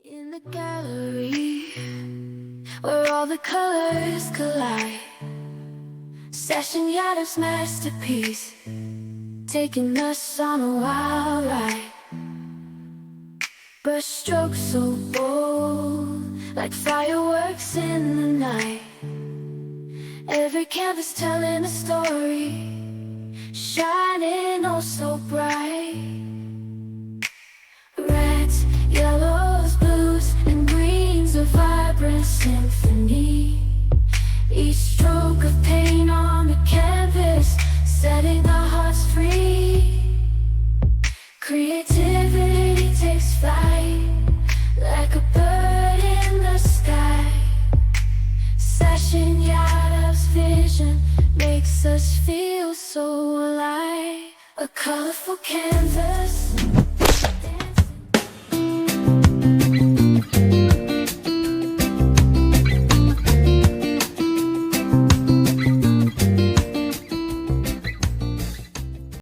In the gallery, where all the colors collide, Sachin Yadav's masterpiece, taking us on a wild ride. Brush strokes so bold, like fireworks in the night. Every canvas telling a story, shining oh so bright. Reds, yellows, blues, and greens, a vibrant symphony. Each stroke of paint on the canvas, setting our hearts free. Creativity takes flight, like a bird in the sky. Sachin Yadav's vision makes us feel so alive. A colorful canvas